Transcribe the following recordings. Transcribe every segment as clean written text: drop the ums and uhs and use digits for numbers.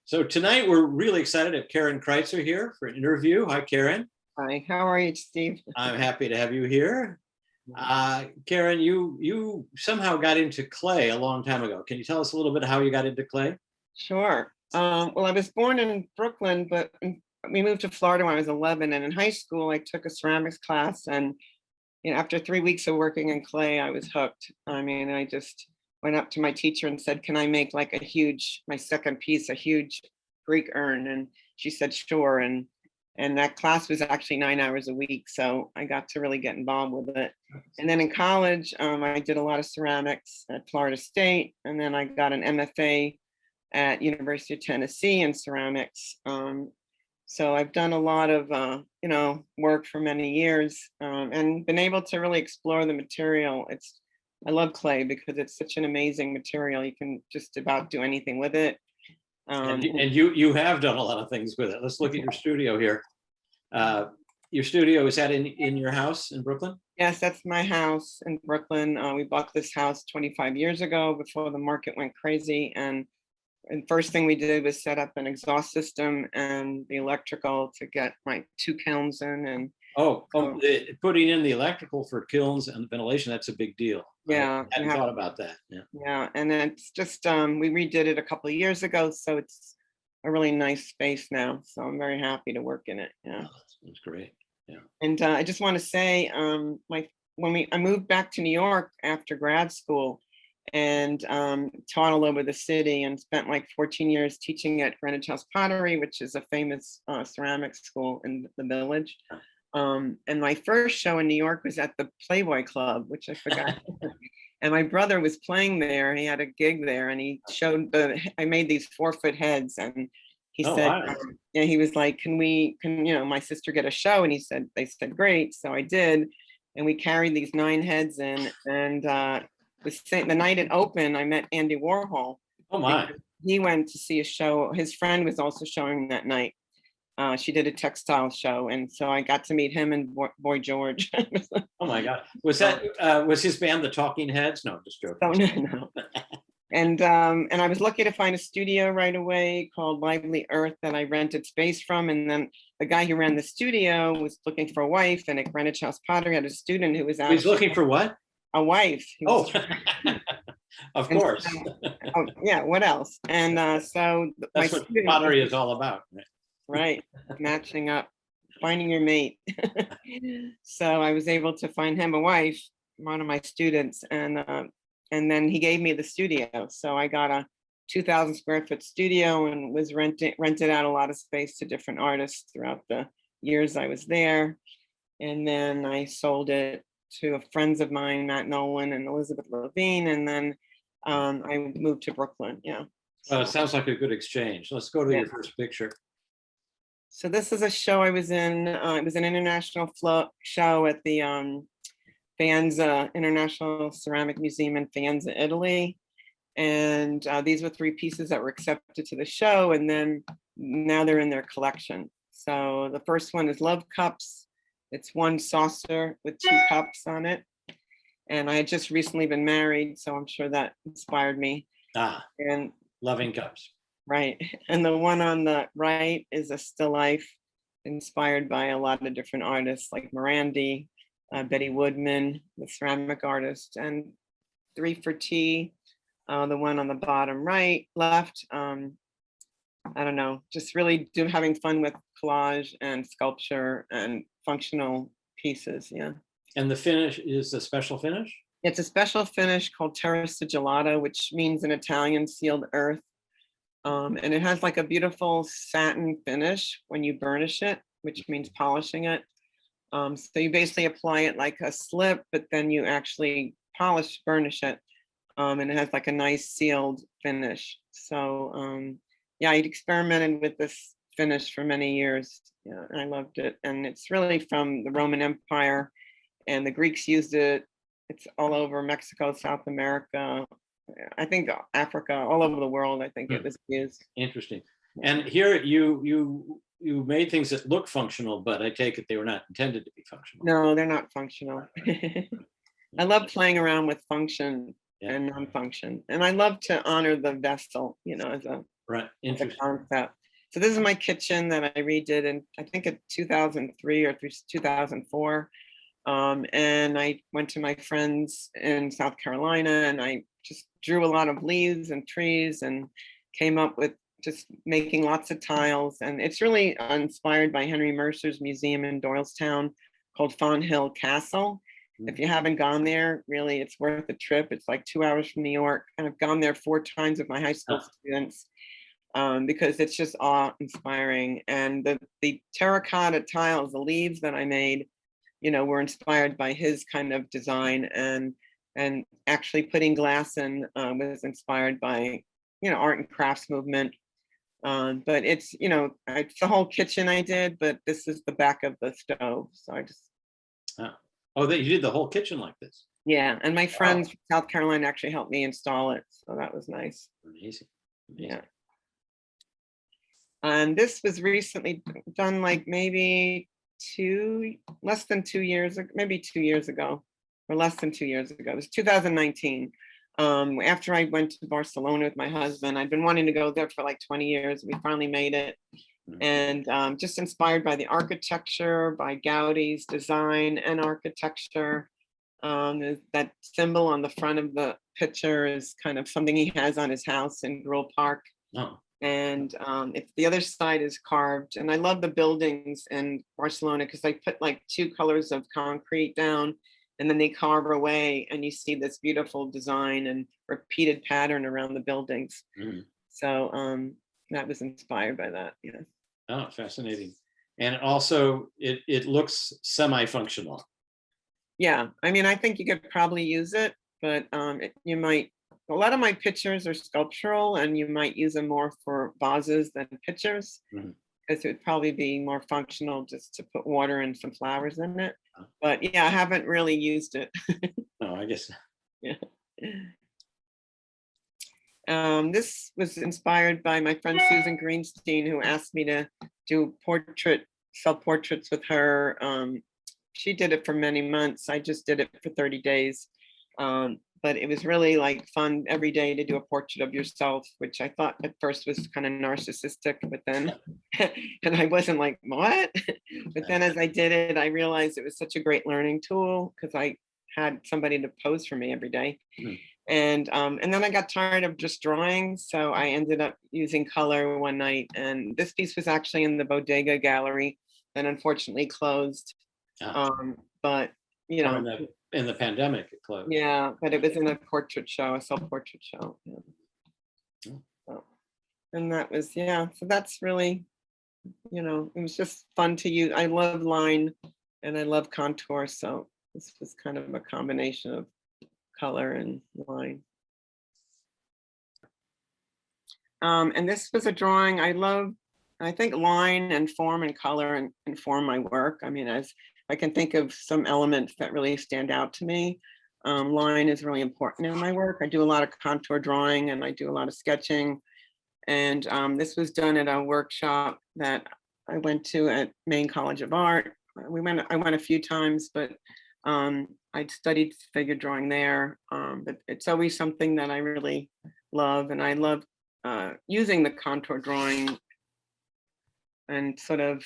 So tonight we're really excited to have Caryn Kreitzer here for an interview. Hi, Caryn. Hi, how are you, Steve? I'm happy to have you here. Caryn, you somehow got into clay a long time ago. Can you tell us a little bit how you got into clay? Sure. Well, I was born in Brooklyn, but we moved to Florida when I was 11. And in high school, I took a ceramics class. And after 3 weeks of working in clay, I was hooked. I mean, I just went up to my teacher and said, "Can I make like my second piece, a huge Greek urn?" And she said, "Sure." And that class was actually 9 hours a week. So I got to really get involved with it. And then in college, I did a lot of ceramics at Florida State. And then I got an MFA at University of Tennessee in ceramics. So I've done a lot of, work for many years and been able to really explore the material. I love clay because it's such an amazing material. You can just about do anything with it. And you have done a lot of things with it. Let's look at your studio here. Your studio, is that in your house in Brooklyn? Yes, that's my house in Brooklyn. We bought this house 25 years ago before the market went crazy. And first thing we did was set up an exhaust system and the electrical to get my 2 kilns in. And putting in the electrical for kilns and ventilation, that's a big deal. Yeah, I hadn't thought about that. Yeah, and it's just we redid it a couple of years ago, so it's a really nice space now. So I'm very happy to work in it. Yeah, that's great. Yeah, and I just want to say, I moved back to New York after grad school, and taught all over the city, and spent like 14 years teaching at Greenwich House Pottery, which is a famous ceramics school in the Village. And my first show in New York was at the Playboy Club, which I forgot. And my brother was playing there. He had a gig there, and he showed I made these 4-foot heads, and he said, wow. He was like, can my sister get a show? And they said, great. So I did. And we carried these 9 heads in, and the night it opened, I met Andy Warhol. Oh my. He went to see a show. His friend was also showing that night. She did a textile show, and so I got to meet him and Boy George. Oh my God! Was his band the Talking Heads? No, just joking. Oh no. And I was lucky to find a studio right away called Lively Earth that I rented space from, and then the guy who ran the studio was looking for a wife, and at Greenwich House Pottery had a student who was out. He's looking for what? A wife. Of course. Yeah. What else? And so that's what pottery is all about. Right, matching up, finding your mate. So I was able to find him a wife, one of my students, and then he gave me the studio. So I got a 2,000 square foot studio and was rented out a lot of space to different artists throughout the years I was there. And then I sold it to friends of mine, Matt Nolan and Elizabeth Levine, and then I moved to Brooklyn. Yeah. Well, it sounds like a good exchange. Let's go to your first picture. So this is a show I was in. It was an international show at the Faenza International Ceramic Museum in Faenza, Italy. And these were 3 pieces that were accepted to the show, and then now they're in their collection. So the first one is Love Cups. It's 1 saucer with 2 cups on it. And I had just recently been married, so I'm sure that inspired me. And loving cups. Right. And the one on the right is a still life inspired by a lot of different artists like Morandi, Betty Woodman, the ceramic artist, and 3 for Tea, the one on the bottom left. I don't know, just really having fun with collage and sculpture and functional pieces. Yeah. And the finish is a special finish? It's a special finish called Terra Sigillata, which means in Italian sealed earth. And it has like a beautiful satin finish when you burnish it, which means polishing it. So you basically apply it like a slip, but then you actually burnish it. And it has like a nice sealed finish. So yeah, I experimented with this finish for many years. Yeah, and I loved it. And it's really from the Roman Empire, and the Greeks used it. It's all over Mexico, South America, I think Africa, all over the world. I think it was used. Interesting. And here you made things that look functional, but I take it they were not intended to be functional. No, they're not functional. I love playing around with function and non-function, and I love to honor the vessel, as a Right. the Interesting. concept. So this is my kitchen that I redid in, I think, in 2003 or 2004. And I went to my friends in South Carolina and I just drew a lot of leaves and trees and came up with just making lots of tiles. And it's really inspired by Henry Mercer's museum in Doylestown called Fawn Hill Castle. If you haven't gone there, really, it's worth a trip. It's like 2 hours from New York. And I've gone there 4 times with my high school students because it's just awe-inspiring. And the terracotta tiles, the leaves that I made, were inspired by his kind of design, and actually putting glass in was inspired by, art and crafts movement. But it's, it's the whole kitchen I did, but this is the back of the stove. So I just, Oh, that you did the whole kitchen like this. yeah. And my friends from South Carolina actually helped me install it. So that was nice. Amazing. Yeah. And this was recently done, like maybe less than 2 years, maybe 2 years ago, or less than 2 years ago. It was 2019. After I went to Barcelona with my husband, I'd been wanting to go there for like 20 years. We finally made it. And just inspired by the architecture, by Gaudi's design and architecture. That symbol on the front of the picture is kind of something he has on his house in Gruel Park. Oh, And the other side is carved. And I love the buildings in Barcelona because they put like 2 colors of concrete down and then they carve away and you see this beautiful design and repeated pattern around the buildings. So that was inspired by that. Yeah. oh, fascinating. And also it looks semi-functional. Yeah. I mean, I think you could probably use it, but you might. A lot of my pictures are sculptural and you might use them more for vases than pictures, because it would probably be more functional just to put water and some flowers in it. But yeah, I haven't really used it. No, I guess. Yeah. This was inspired by my friend Susan Greenstein, who asked me to do self-portraits with her. She did it for many months. I just did it for 30 days. But it was really like fun every day to do a portrait of yourself, which I thought at first was kind of narcissistic, but then, and I wasn't like, what? But then as I did it, I realized it was such a great learning tool because I had somebody to pose for me every day. And then I got tired of just drawing. So I ended up using color one night. And this piece was actually in the Bodega Gallery that unfortunately closed. But, in the pandemic it closed. yeah, but it was in a portrait show, a self-portrait show. Yeah. So, and that was, yeah, so that's really, it was just fun to use. I love line and I love contour. So this was kind of a combination of color and line. And this was a drawing. I think line and form and color and inform my work. I mean, as I can think of some elements that really stand out to me. Line is really important in my work. I do a lot of contour drawing and I do a lot of sketching. And this was done at a workshop that I went to at Maine College of Art. I went a few times, but I studied figure drawing there. But it's always something that I really love. And I love using the contour drawing and sort of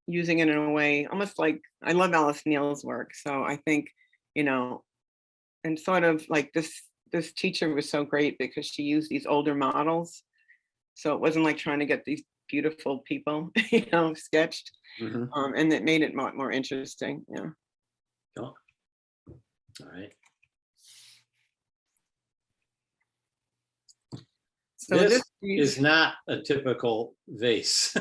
using it in a way almost like I love Alice Neal's work. So I think, and sort of like this teacher was so great because she used these older models. So it wasn't like trying to get these beautiful people, sketched. And it made it more interesting. Yeah. Cool. All right. So this is not a typical vase.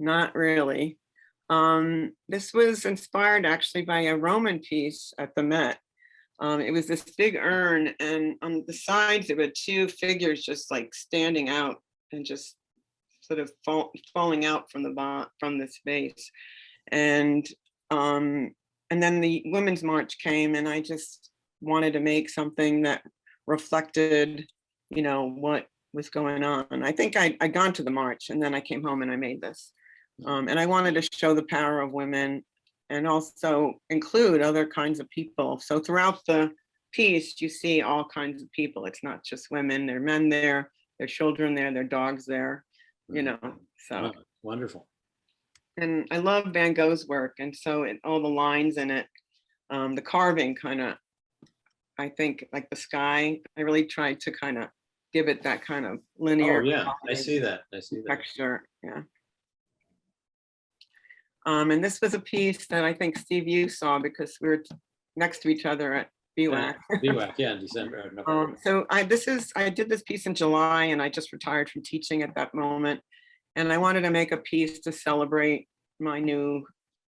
Not really. This was inspired actually by a Roman piece at the Met. It was this big urn, and on the sides there were 2 figures just like standing out and just sort of falling out from this vase. And then the Women's March came, and I just wanted to make something that reflected, what was going on. I think I'd gone to the march, and then I came home and I made this. And I wanted to show the power of women and also include other kinds of people. So throughout the piece, you see all kinds of people. It's not just women, there are men there, there are children there, there are dogs there, you know, so. Oh, wonderful. And I love Van Gogh's work. And so all the lines in it, the carving kind of, I think like the sky, I really tried to kind of give it that kind of linear. Oh, yeah, I see that. I see that. Texture, yeah. And this was a piece that I think, Steve, you saw because we were next to each other at BWAC. BWAC, yeah, in December. November. So I did this piece in July and I just retired from teaching at that moment. And I wanted to make a piece to celebrate my new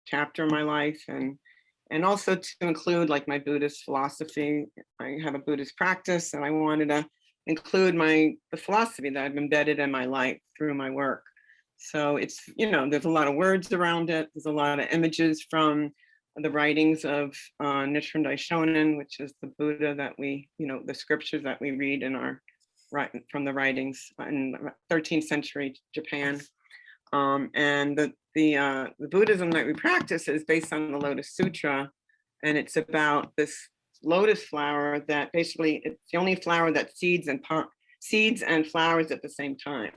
chapter in my life and also to include like my Buddhist philosophy. I have a Buddhist practice and I wanted to include the philosophy that I've embedded in my life through my work. So it's, you know, there's a lot of words around it. There's a lot of images from the writings of Nichiren Daishonin, which is the Buddha that we, you know, the scriptures that we read in our from the writings in 13th century Japan. And the Buddhism that we practice is based on the Lotus Sutra, and it's about this lotus flower that basically it's the only flower that seeds and flowers at the same time.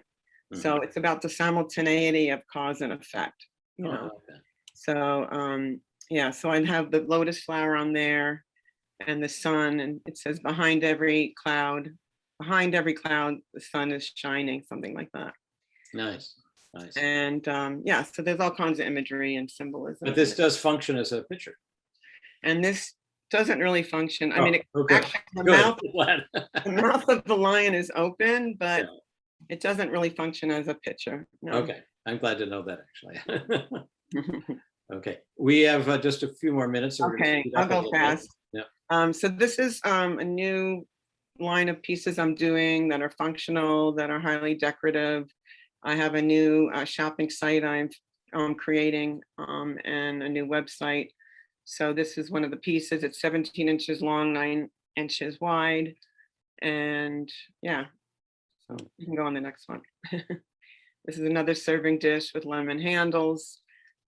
Mm-hmm. So it's about the simultaneity of cause and effect, you know. Okay. So yeah, so I'd have the lotus flower on there and the sun, and it says behind every cloud, the sun is shining, something like that. Nice. Nice. And yeah, so there's all kinds of imagery and symbolism. But this does function as a picture. And this doesn't really function. I mean, okay. Actually, the mouth of the lion is open, but yeah, it doesn't really function as a picture. No. Okay, I'm glad to know that actually. Okay, we have just a few more minutes. So okay, I'll go fast. Yeah. So this is a new line of pieces I'm doing that are functional, that are highly decorative. I have a new shopping site I'm creating and a new website. So this is one of the pieces. It's 17 inches long, 9 inches wide. And yeah, so you can go on the next one. This is another serving dish with lemon handles.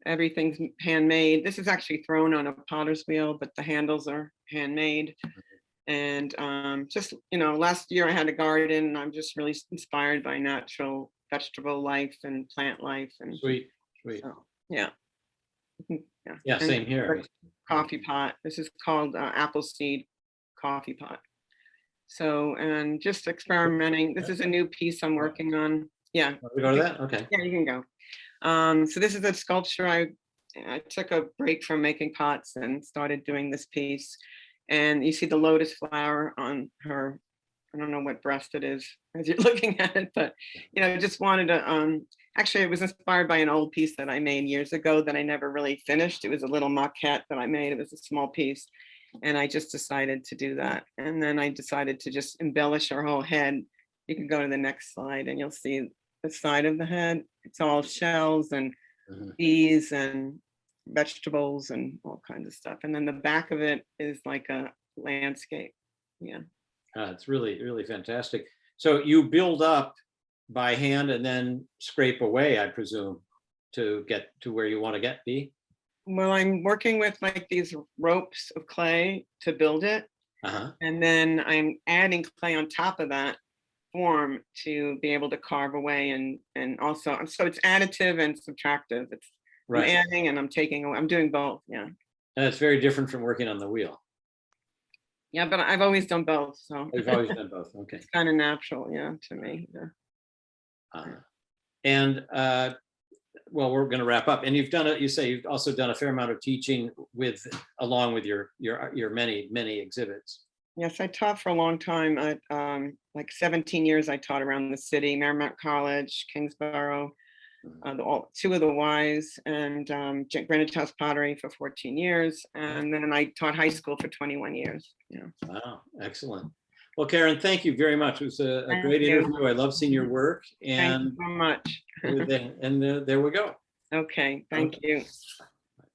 Everything's handmade. This is actually thrown on a potter's wheel, but the handles are handmade. And just, you know, last year I had a garden and I'm just really inspired by natural vegetable life and plant life. And sweet. So, yeah. Yeah, same here. Coffee pot. This is called Appleseed coffee pot. So, and just experimenting. This is a new piece I'm working on. Yeah. We go to that? Okay. Yeah, you can go. So this is a sculpture. I took a break from making pots and started doing this piece. And you see the lotus flower on her, I don't know what breast it is as you're looking at it, but, you know, just wanted to, actually it was inspired by an old piece that I made years ago that I never really finished. It was a little maquette that I made. It was a small piece. And I just decided to do that. And then I decided to just embellish her whole head. You can go to the next slide and you'll see the side of the head. It's all shells and bees and vegetables and all kinds of stuff. And then the back of it is like a landscape. Yeah. It's really, really fantastic. So you build up by hand and then scrape away, I presume, to get to where you want to be? Well, I'm working with like these ropes of clay to build it. And then I'm adding clay on top of that form to be able to carve away and also, so it's additive and subtractive. It's right. I'm adding and I'm taking away. I'm doing both. Yeah. And it's very different from working on the wheel. Yeah, but I've always done both. So you've always done both. Okay. It's kind of natural, yeah, to me. Yeah. And well, we're going to wrap up. And you've done it. You say you've also done a fair amount of teaching along with your many exhibits. Yes, I taught for a long time. Like 17 years, I taught around the city, Marymount College, Kingsborough, two of the Ys, and Greenwich House Pottery for 14 years. And then I taught high school for 21 years. Yeah. Wow, excellent. Well, Caryn, thank you very much. It was a great interview. I love seeing your work. And thank you so much. and there we go. Okay, thank you.